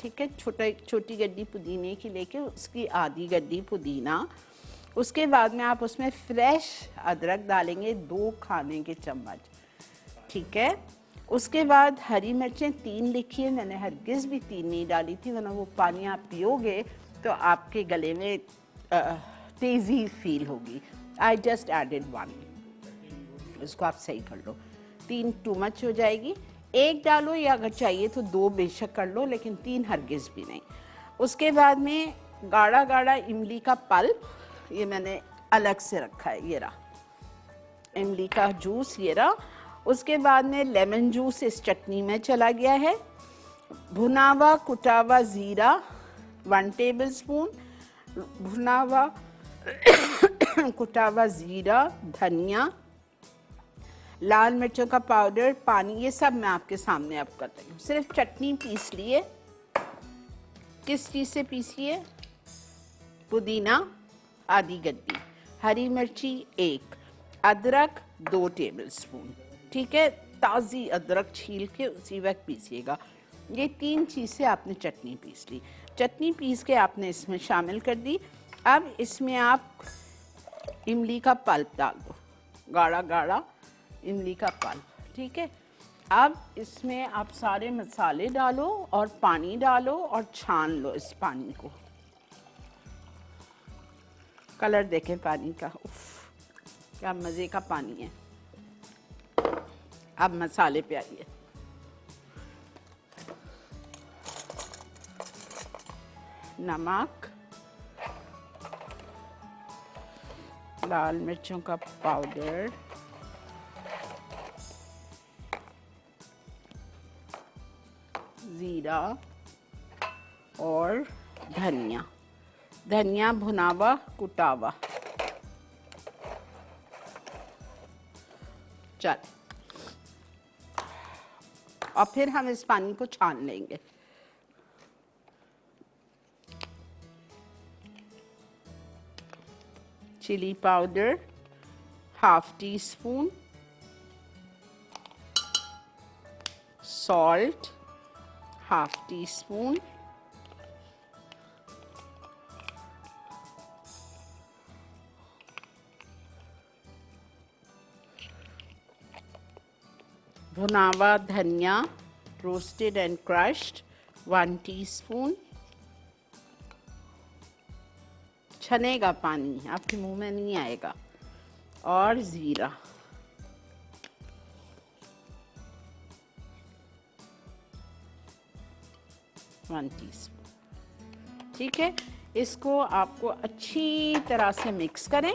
ठीक है, छोटी गड्डी पुदीने की लेके उसकी आधी गड्डी पुदीना। उसके बाद में आप उसमें फ्रेश अदरक डालेंगे 2 खाने के चम्मच, ठीक है। उसके बाद हरी मिर्चें 3 लिखी है मैंने, हरगिज़ भी 3 नहीं डाली थी, वरना वो पानी आप पियोगे तो आपके गले में तेज़ी फील होगी। आई जस्ट एडेड 1, इसको आप सही कर लो, 3 टू मच हो जाएगी, 1 डालो या अगर चाहिए तो 2 बेशक कर लो, लेकिन 3 हरगिज़ भी नहीं। उसके बाद में गाढ़ा गाढ़ा इमली का पल्प, ये मैंने अलग से रखा है, ये रहा इमली का जूस, ये रहा। उसके बाद में लेमन जूस इस चटनी में चला गया है, भुना हुआ कुटा हुआ ज़ीरा 1 टेबल स्पून, भुना हुआ कुटा हुआ ज़ीरा, धनिया, लाल मिर्चों का पाउडर, पानी, ये सब मैं आपके सामने अब कर रही हूँ। सिर्फ चटनी पीस लिए, किस चीज़ से पीसी है, पुदीना आधी गड्डी, हरी मिर्ची 1, अदरक 2 टेबल स्पून, ठीक है, ताज़ी अदरक छील के उसी वक्त पीसिएगा। ये 3 चीज़ से आपने चटनी पीस ली। चटनी पीस के आपने इसमें शामिल कर दी। अब इसमें आप इमली का पल्प डाल दो, गाढ़ा गाढ़ा इमली का पल्प, ठीक है। अब इसमें आप सारे मसाले डालो और पानी डालो और छान लो इस पानी को। कलर देखें पानी का, उफ क्या मज़े का पानी है। अब मसाले पे आइए। नमक, लाल मिर्चों का पाउडर, ज़ीरा और धनिया। धनिया भुनावा कुटावा। चल, और फिर हम इस पानी को छान लेंगे। Chilli powder half teaspoon, salt half teaspoon, भुनावा धनिया रोस्टेड एंड क्रश्ड 1 टीस्पून, छनेगा पानी, आपके मुंह में नहीं आएगा, और ज़ीरा। वन टीस्पून, ठीक है। इसको आपको अच्छी तरह से मिक्स करें,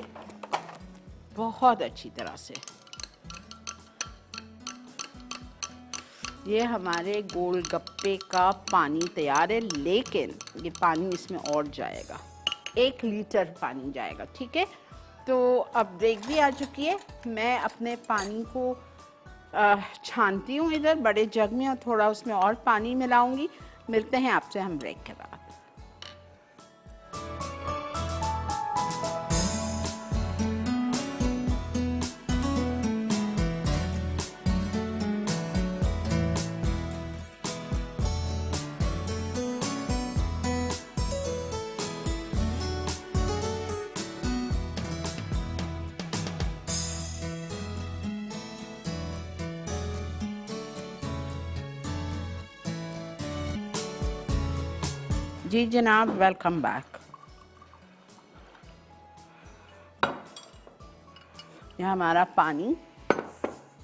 बहुत अच्छी तरह से। ये हमारे गोलगप्पे का पानी तैयार है, लेकिन ये पानी इसमें और जाएगा, 1 लीटर पानी जाएगा, ठीक है। तो अब ब्रेक भी आ चुकी है। मैं अपने पानी को छानती हूँ इधर बड़े जग में, और थोड़ा उसमें और पानी मिलाऊंगी। मिलते हैं आपसे हम ब्रेक के बाद। जी जनाब, वेलकम बैक। यह हमारा पानी,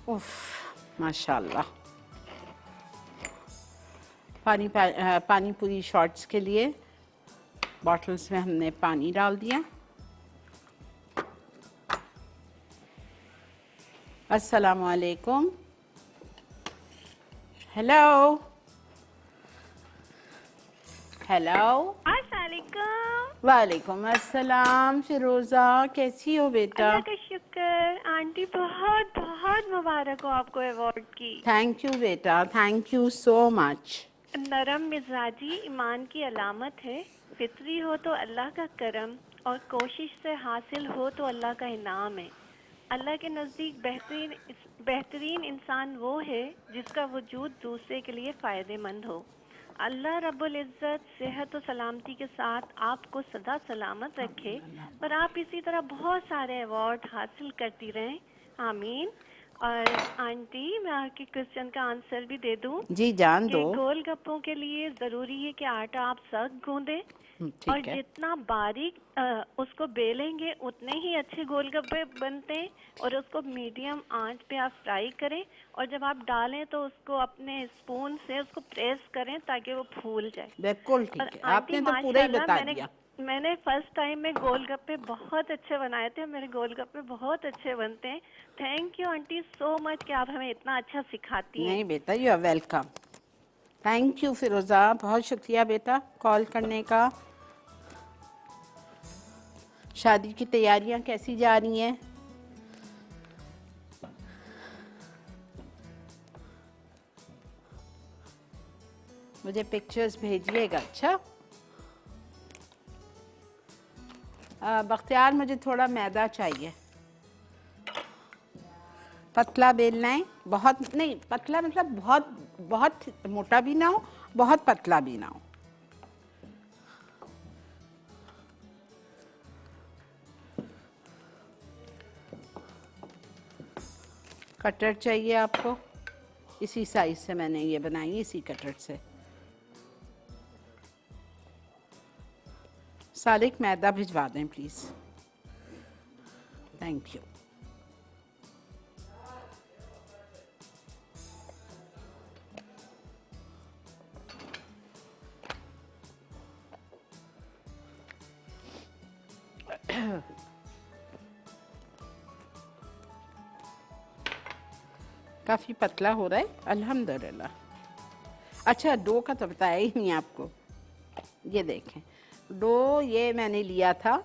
उफ माशाल्लाह। पानी पूरी शॉर्ट्स के लिए बॉटल्स में हमने पानी डाल दिया। अस्सलामु अलैकुम, हेलो हेलो। अस्सलामुअलैकुम। वालेकुम अस्सलाम। फिरोज़ा कैसी हो बेटा? अल्लाह का शुक्र। आंटी बहुत बहुत मुबारक हो आपको अवार्ड की। थैंक यू बेटा, थैंक यू सो मच। नरम मिजाजी ईमान की अलामत है। फितरी हो तो अल्लाह का करम, और कोशिश से हासिल हो तो अल्लाह का इनाम है। अल्लाह के नज़दीक बेहतरीन इंसान वो है जिसका वजूद दूसरे के लिए फ़ायदेमंद हो। अल्लाह रब्बुल इज़्ज़त सेहत और सलामती के साथ आपको सदा सलामत रखे, और आप इसी तरह बहुत सारे अवार्ड हासिल करती रहें, आमीन। और आंटी, मैं आपके क्वेश्चन का आंसर भी दे दूं। जी जान दो। गोलगप्पों के लिए ज़रूरी है कि आटा आप सख्त गूंदें, और ठीक है। जितना बारीक उसको बेलेंगे उतने ही अच्छे गोलगप्पे बनते हैं। और उसको मीडियम आंच पे आप फ्राई करें, और जब आप डालें तो उसको अपने स्पून से उसको प्रेस करें ताकि वो फूल जाए। बिल्कुल और ठीक है, आपने तो पूरा ही बता माशाल्लाह दिया। मैंने फर्स्ट टाइम में गोलगप्पे बहुत अच्छे बनाए थे। मेरे गोलगप्पे बहुत अच्छे बनते हैं। Thank you aunty so much कि आप हमें इतना अच्छा सिखाती हैं। नहीं बेटा, you are welcome. Thank you Firoza, बहुत शुक्रिया बेटा कॉल करने का। शादी की तैयारियां कैसी जा रही हैं? मुझे पिक्चर्स भेजिएगा। अच्छा बख्तियार, मुझे थोड़ा मैदा चाहिए। पतला बेलना है, बहुत नहीं पतला, मतलब बहुत बहुत मोटा भी ना हो, बहुत पतला भी ना हो। कटर चाहिए आपको, इसी साइज से मैंने ये बनाई, इसी कटर से। सालिक मैदा भिजवा दें प्लीज़, थैंक यू। काफ़ी पतला हो रहा है अल्हम्दुलिल्लाह। अच्छा, डो का तो बताया ही नहीं आपको। ये देखें डो, ये मैंने लिया था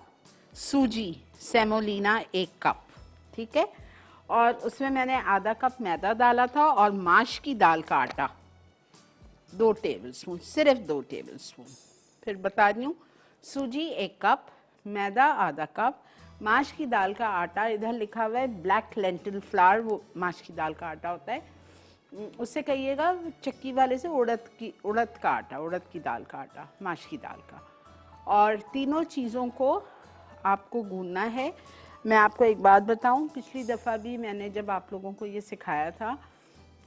सूजी सेमोलिना 1 कप, ठीक है, और उसमें मैंने आधा कप मैदा डाला था और माश की दाल का आटा 2 टेबलस्पून, सिर्फ 2 टेबलस्पून। फिर बता रही हूँ, सूजी 1 कप, मैदा आधा कप, माश की दाल का आटा, इधर लिखा हुआ है ब्लैक लेंटिल फ्लावर, वो माश की दाल का आटा होता है, उससे कहिएगा चक्की वाले से उड़द का आटा, उड़द की दाल का आटा, माश की दाल का। और तीनों चीज़ों को आपको गूंदना है। मैं आपको एक बात बताऊं, पिछली दफ़ा भी मैंने जब आप लोगों को ये सिखाया था,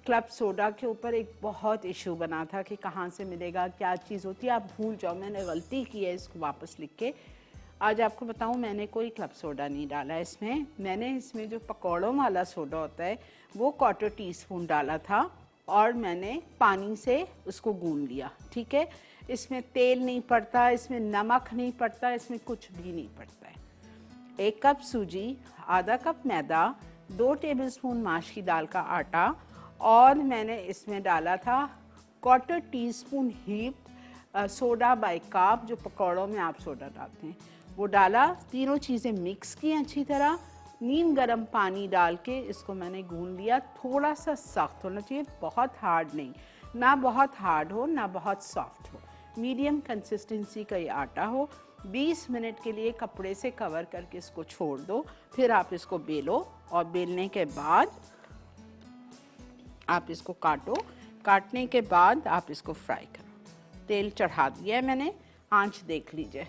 क्लब सोडा के ऊपर एक बहुत इशू बना था कि कहाँ से मिलेगा, क्या चीज़ होती है। आप भूल जाओ, मैंने गलती की है इसको वापस लिख के। आज आपको बताऊं, मैंने कोई क्लब सोडा नहीं डाला इसमें। मैंने इसमें जो पकौड़ों वाला सोडा होता है वो 1/4 टीस्पून डाला था और मैंने पानी से उसको गूंद लिया, ठीक है। इसमें तेल नहीं पड़ता, इसमें नमक नहीं पड़ता, इसमें कुछ भी नहीं पड़ता है। 1 कप सूजी, आधा कप मैदा, 2 टेबलस्पून माश की दाल का आटा, और मैंने इसमें डाला था 1/4 टीस्पून हीप्ड सोडा बाइकार्ब, जो पकौड़ों में आप सोडा डालते हैं, वो डाला। तीनों चीज़ें मिक्स की अच्छी तरह, नीम गर्म पानी डाल के इसको मैंने गूंद लिया। थोड़ा सा सख्त होना चाहिए, बहुत हार्ड नहीं, ना बहुत हार्ड हो ना बहुत सॉफ्ट हो, मीडियम कंसिस्टेंसी का ये आटा हो। 20 मिनट के लिए कपड़े से कवर करके इसको छोड़ दो, फिर आप इसको बेलो, और बेलने के बाद आप इसको काटो, काटने के बाद आप इसको फ्राई करो। तेल चढ़ा दिया है मैंने, आंच देख लीजिए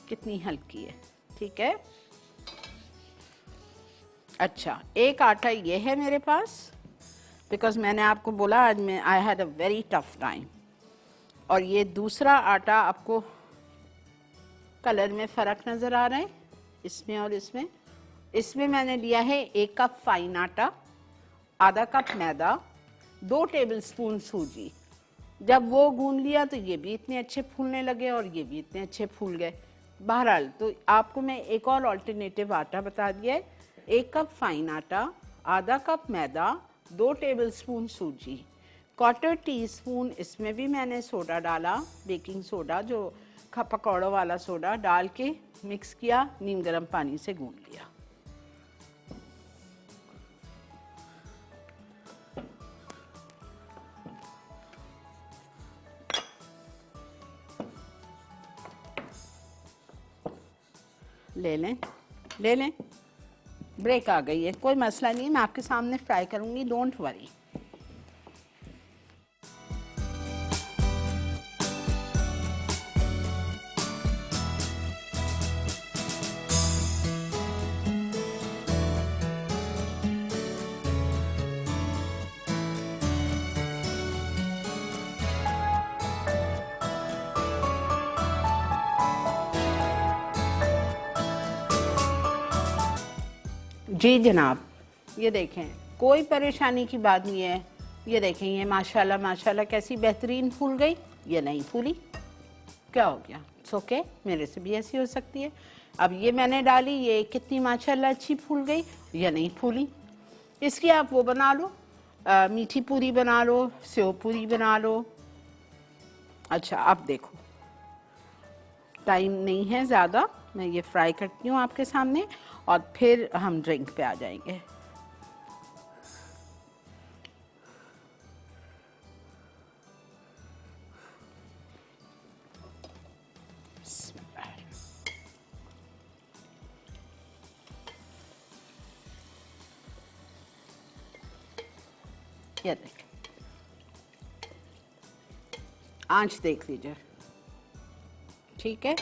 कितनी हल्की है, ठीक है। अच्छा, एक आटा ये है मेरे पास, बिकॉज मैंने आपको बोला आज मैं I had a very tough time. और ये दूसरा आटा, आपको कलर में फ़र्क नज़र आ रहा है इसमें और इसमें। इसमें मैंने लिया है 1 कप फाइन आटा, आधा कप मैदा, 2 टेबलस्पून सूजी। जब वो गूंद लिया तो ये भी इतने अच्छे फूलने लगे और ये भी इतने अच्छे फूल गए। बहरहाल, तो आपको मैं एक और अल्टरनेटिव आटा बता दिया है। 1 कप फाइन आटा, आधा कप मैदा, 2 टेबलस्पून सूजी, 1/4 टीस्पून इसमें भी मैंने सोडा डाला, बेकिंग सोडा, जो पकौड़ों वाला सोडा डाल के मिक्स किया, नीम गर्म पानी से गूंद लिया। ले लें, ले लें, ब्रेक आ गई है, कोई मसला नहीं, मैं आपके सामने फ्राई करूंगी, डोंट वरी। जी जनाब, ये देखें, कोई परेशानी की बात नहीं है। ये देखें, ये माशाल्लाह माशाल्लाह कैसी बेहतरीन फूल गई। ये नहीं फूली, क्या हो गया? इट्स ओके, मेरे से भी ऐसी हो सकती है। अब ये मैंने डाली, ये कितनी माशाल्लाह अच्छी फूल गई, ये नहीं फूली। इसकी आप वो बना लो, मीठी पूरी बना लो, सेव पूरी बना लो। अच्छा, अब देखो, टाइम नहीं है ज़्यादा, मैं ये फ्राई करती हूँ आपके सामने और फिर हम ड्रिंक पे आ जाएंगे। ये देखिए, आंच देख लीजिए, ठीक है।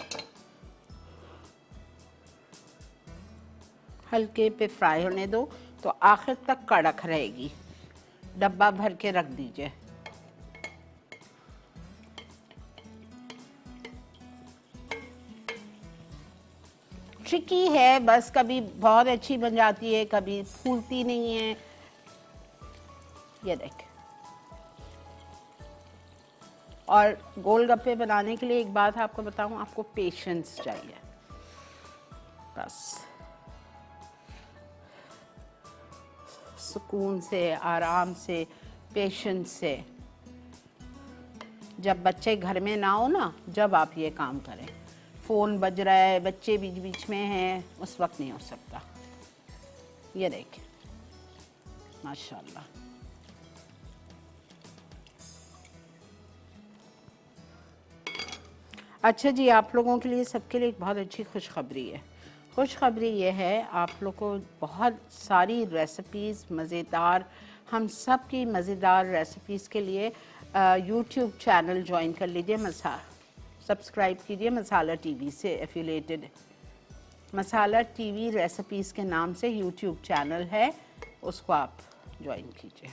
हल्के पे फ्राई होने दो तो आखिर तक कड़क रहेगी। डब्बा भर के रख दीजिए। ट्रिकी है, बस कभी बहुत अच्छी बन जाती है, कभी फूलती नहीं है। ये देखें। और गोलगप्पे बनाने के लिए एक बात आपको बताऊं, आपको पेशेंस चाहिए, बस सुकून से, आराम से, पेशेंस से। जब बच्चे घर में ना हो ना, जब आप ये काम करें। फ़ोन बज रहा है, बच्चे बीच बीच में हैं, उस वक्त नहीं हो सकता। ये देखें, माशाल्लाह। अच्छा जी, आप लोगों के लिए, सबके लिए एक बहुत अच्छी खुशखबरी है। खुशखबरी ये है, आप लोग को बहुत सारी रेसिपीज़ मज़ेदार, हम सब की मज़ेदार रेसिपीज़ के लिए यूट्यूब चैनल ज्वाइन कर लीजिए। सब्सक्राइब कीजिए मसाला टीवी से एफिलेटेड। मसाला टीवी रेसिपीज़ के नाम से यूट्यूब चैनल है, उसको आप ज्वाइन कीजिए,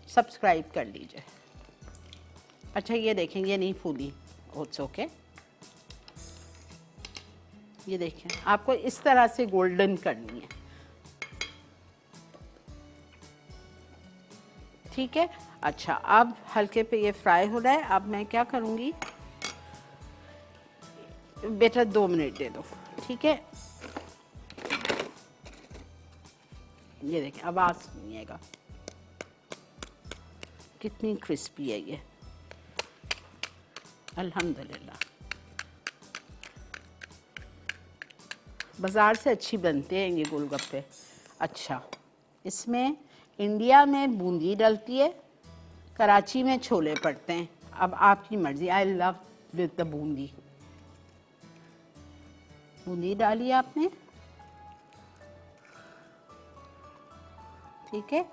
सब्सक्राइब कर लीजिए। अच्छा, ये देखें, ये नहीं फूली, इट्स ओके। ये देखें, आपको इस तरह से गोल्डन करनी है, ठीक है। अच्छा, अब हल्के पे ये फ्राई हो रहा है। अब मैं क्या करूँगी, बेटा 2 मिनट दे दो, ठीक है। ये देखें, आवाज़ सुनिएगा कितनी क्रिस्पी है ये, अल्हम्दुलिल्लाह। बाज़ार से अच्छी बनते हैं ये गोलगप्पे। अच्छा, इसमें इंडिया में बूंदी डलती है, कराची में छोले पड़ते हैं। अब आपकी मर्ज़ी। I love with the Bundi. Bundi डाली आपने, ठीक है।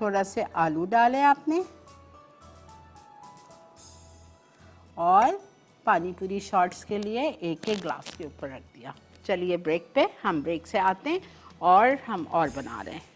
थोड़ा से आलू डाले आपने, और पानी पूरी शॉर्ट्स के लिए एक एक ग्लास के ऊपर रख दिया। चलिए ब्रेक पे, हम ब्रेक से आते हैं और हम और बना रहे हैं।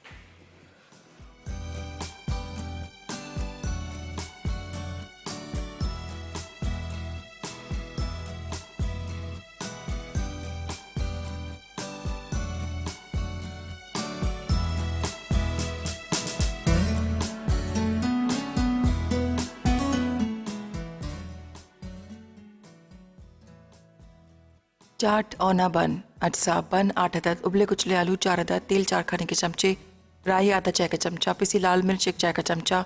चाट औना बन, अटसा बन 8 अदद, उबले कुचले आलू 4 अदद, तेल 4 खाने के चमचे, राई आधा चाय का चमचा, पिसी लाल मिर्च 1 चाय का चमचा,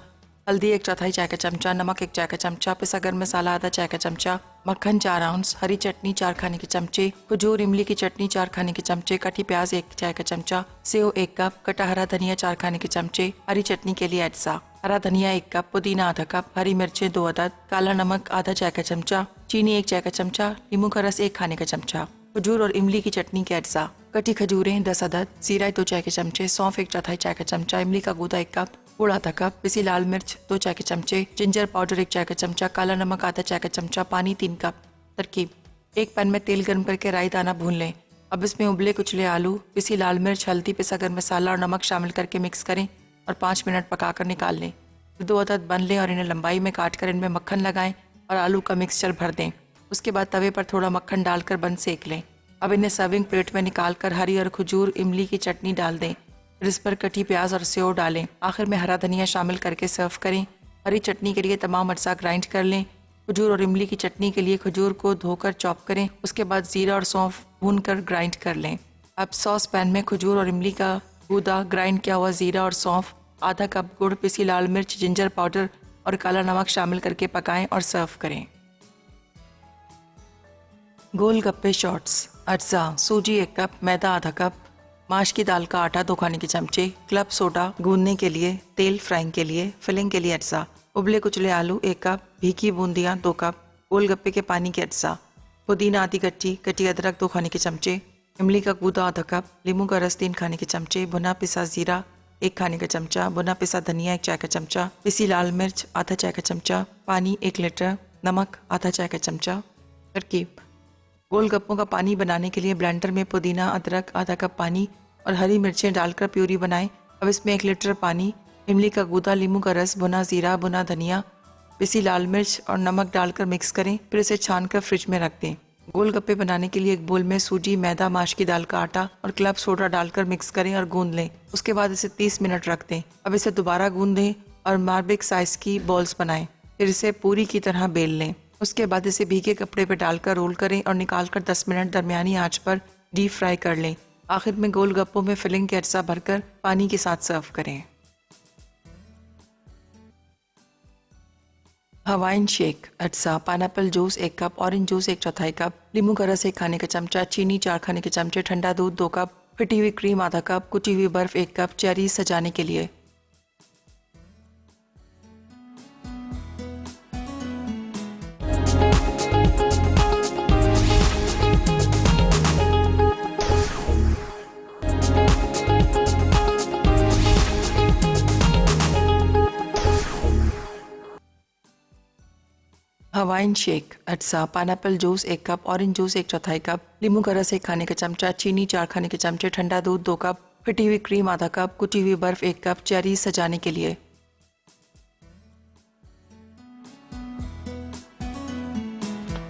हल्दी 1/4 चाय का चमचा, नमक 1 चाय का चमचा, पिसा गर्म मसाला आधा चाय का चमचा, मक्खन 4 आउंस, हरी चटनी 4 खाने के चमचे, खजूर इमली की चटनी 4 खाने के चमचे, कटी प्याज 1 चाय का चमचा, सेव 1 कप, कटा हरा धनिया 4 खाने के चमचे, हरी चटनी के लिए अटसा, हरा धनिया 1 कप, पुदीना आधा कप, हरी मिर्चें 2 अदद, काला नमक आधा चाय का चमचा, चीनी 1 चाय का चमचा, नींबू का रस 1 खाने का चमचा, खजूर और इमली की चटनी के अटसा, कटी खजूरें 10 अदद, जीरा 2 चाय के चमचे, सौंफ 1/4 चाय का चमचा, इमली का गूदा 1 कप, गुड़ आधा कप, पिसी लाल मिर्च 2 चाय के चमचे, जिंजर पाउडर 1 चाय का चमचा, काला नमक आधा चाय का चमचा, पानी 3 कप। तरकीब: एक पैन में तेल गर्म करके राई दाना भून लें। अब इसमें उबले कुचले आलू, पिसी लाल मिर्च, हल्दी, पिसा गर्म मसाला और नमक शामिल करके मिक्स करें और 5 मिनट पकाकर निकाल लें। 2 अदद बन लें और इन्हें लंबाई में काट कर इनमें मक्खन लगाएं और आलू का मिक्सचर भर दें। उसके बाद तवे पर थोड़ा मक्खन डालकर बन सेक लें। अब इन्हें सर्विंग प्लेट में निकाल कर हरी और खजूर इमली की चटनी डाल दें। फिर इस पर कटी प्याज और सेव डालें। आखिर में हरा धनिया शामिल करके सर्व करें। हरी चटनी के लिए तमाम अज्जा ग्राइंड कर लें। खजूर और इमली की चटनी के लिए खजूर को धोकर चॉप करें। उसके बाद जीरा और सौंफ भूनकर ग्राइंड कर लें। अब सॉस पैन में खजूर और इमली का गूदा, ग्राइंड किया हुआ जीरा और सौंफ, आधा कप गुड़, पिसी लाल मिर्च, जिंजर पाउडर और काला नमक शामिल करके पकाएं और सर्व करें। गोलगप्पे शॉर्ट्स। अज्जा: सूजी 1 कप, मैदा आधा कप, माश की दाल का आटा 2 खाने के चमचे, क्लब सोडा गूंदने के लिए, तेल फ्राइंग के लिए, फिलिंग के लिए अज्जा, उबले कुचले आलू 1 कप, भीगी बूंदियाँ 2 कप, गोलगप्पे के पानी के अज्जा, पुदीना आधी कट्टी, कटी अदरक 2 खाने के चमचे, इमली का गूदा आधा कप, नींबू का रस 3 खाने के चमचे, भुना पिसा जीरा 1 खाने का चमचा, भुना पिसा धनिया 1 चाय का चमचा, पिसी लाल मिर्च आधा चाय का चमचा, पानी 1 लीटर, नमक आधा चाय का चमचा। तरकीब: गोलगप्पों का पानी बनाने के लिए ब्लेंडर में पुदीना, अदरक, आधा कप पानी और हरी मिर्चें डालकर प्यूरी बनाएं। अब इसमें 1 लीटर पानी, इमली का गूदा, नींबू का रस, भुना जीरा, भुना धनिया, पिसी लाल मिर्च और नमक डालकर मिक्स करें। फिर इसे छानकर फ्रिज में रख दें। गोलगप्पे बनाने के लिए एक बोल में सूजी, मैदा, माश की दाल का आटा और क्लब सोडा डालकर मिक्स करें और गूंद लें। उसके बाद इसे 30 मिनट रख दें। अब इसे दोबारा गूंद दें और मार्बिक साइज की बॉल्स बनाएं। फिर इसे पूरी की तरह बेल लें। उसके बाद इसे भीगे कपड़े पर डालकर रोल करें और निकालकर 10 मिनट दरमियानी आंच पर डीप फ्राई कर लें। आखिर में गोलगप्पों में फिलिंग के अज्जा भरकर पानी के साथ सर्व करें। हवाइन शेक: अज्जा pineapple juice 1 cup, orange juice 1/4 cup, नींबू का रस 1 खाने का चमचा, चीनी 4 खाने के चमचे, ठंडा दूध 2 कप, फिटी हुई क्रीम आधा कप, कुटी हुई बर्फ 1 कप, चेरीज सजाने के लिए। हवाइन शेक: अज्जा pineapple juice 1 cup, orange juice 1/4 cup, नींबू का रस 1 खाने का चमचा, चीनी 4 खाने के चमचे, ठंडा दूध 2 कप, फिटी हुई क्रीम आधा कप, कुटी हुई बर्फ 1 कप, चेरीज सजाने के लिए।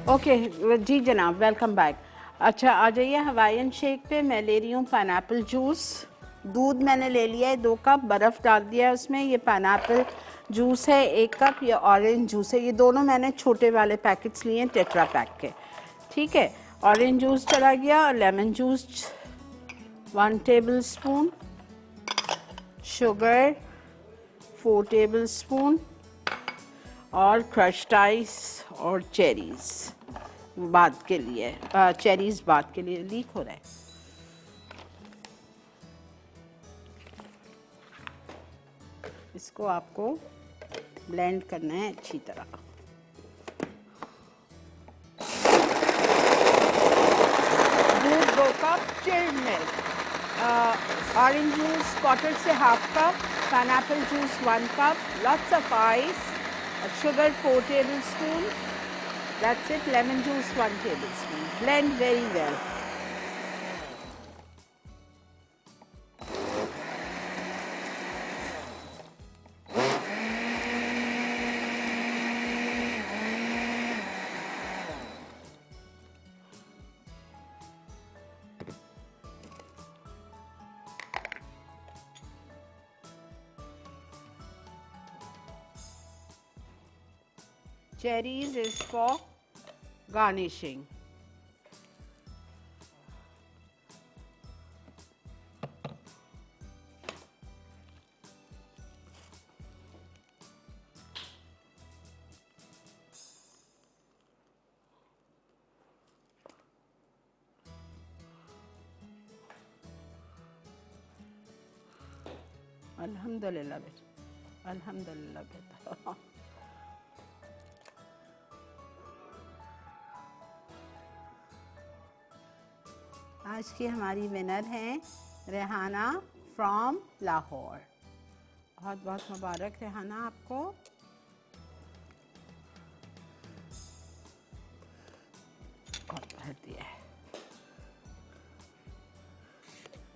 ओके जी जनाब, वेलकम बैक। अच्छा आ जाइए हवाइन शेक पे। मैं ले रही हूँ पाइनएप्पल जूस। दूध मैंने ले लिया है 2 कप, बर्फ़ डाल दिया है उसमें। ये पाइनएप्पल जूस है 1 कप, ये ऑरेंज जूस है। ये दोनों मैंने छोटे वाले पैकेट्स लिए हैं टेट्रा पैक के, ठीक है। ऑरेंज जूस चला गया और lemon juice 1 table spoon, sugar 4 table spoon और क्रश्ड आइस और चेरीज़ बाद के लिए। चेरीज़ बाद के लिए लीक हो रहा है। इसको आपको ब्लेंड करना है अच्छी तरह। दूध 2 cup, chilled milk, orange juice quarter से half cup, pineapple juice 1 cup, lots of ice, sugar 4 tablespoons. That's it. Lemon juice 1 tablespoon. Blend very well. Cherries is for garnishing. Alhamdulillah beta. Alhamdulillah beta. आज की हमारी winner हैं Rehana from Lahore. बहुत बहुत मुबारक रेहाना आपको। और भर दिया है।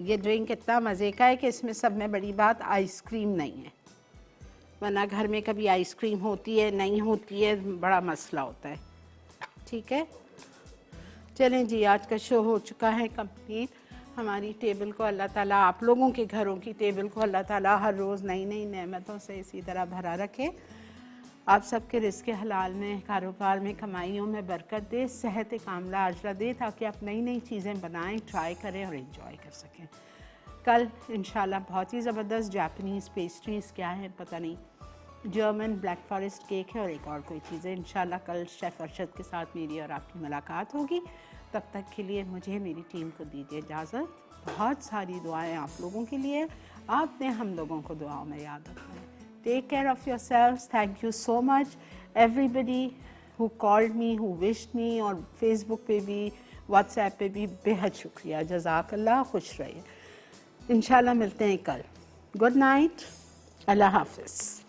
ये ड्रिंक इतना मज़े का है कि इसमें सब में बड़ी बात आइसक्रीम नहीं है, वरना घर में कभी आइसक्रीम होती है नहीं होती है, बड़ा मसला होता है। ठीक है, चलें जी, आज का शो हो चुका है कंप्लीट। हमारी टेबल को अल्लाह ताला, आप लोगों के घरों की टेबल को अल्लाह ताला हर रोज़ नई नई नेमतों से इसी तरह भरा रखे। आप सबके रिज़्क़ हलाल में, कारोबार में, कमाइयों में बरकत दे, सेहत कामला आजला दे, ताकि आप नई नई चीज़ें बनाएं, ट्राई करें और एंजॉय कर सकें। कल इंशाल्लाह बहुत ही ज़बरदस्त जापानीज़ पेस्ट्रीज़ क्या हैं पता नहीं, जर्मन ब्लैक फॉरेस्ट केक है और एक और कोई चीज़ है। इंशाल्लाह कल शेफ़ अरशद के साथ मेरी और आपकी मुलाकात होगी। तब तक के लिए मुझे, मेरी टीम को दीजिए इजाज़त। बहुत सारी दुआएं आप लोगों के लिए, आपने हम लोगों को दुआओं में याद रखना है। Take care of yourselves. Thank you so much everybody who called me, who wished me, और फेसबुक पे भी, व्हाट्सएप पे भी बेहद शुक्रिया। जज़ाकल्लाह। खुश रहिए। इंशाल्लाह मिलते हैं कल। गुड नाइट, अल्लाह हाफिज़।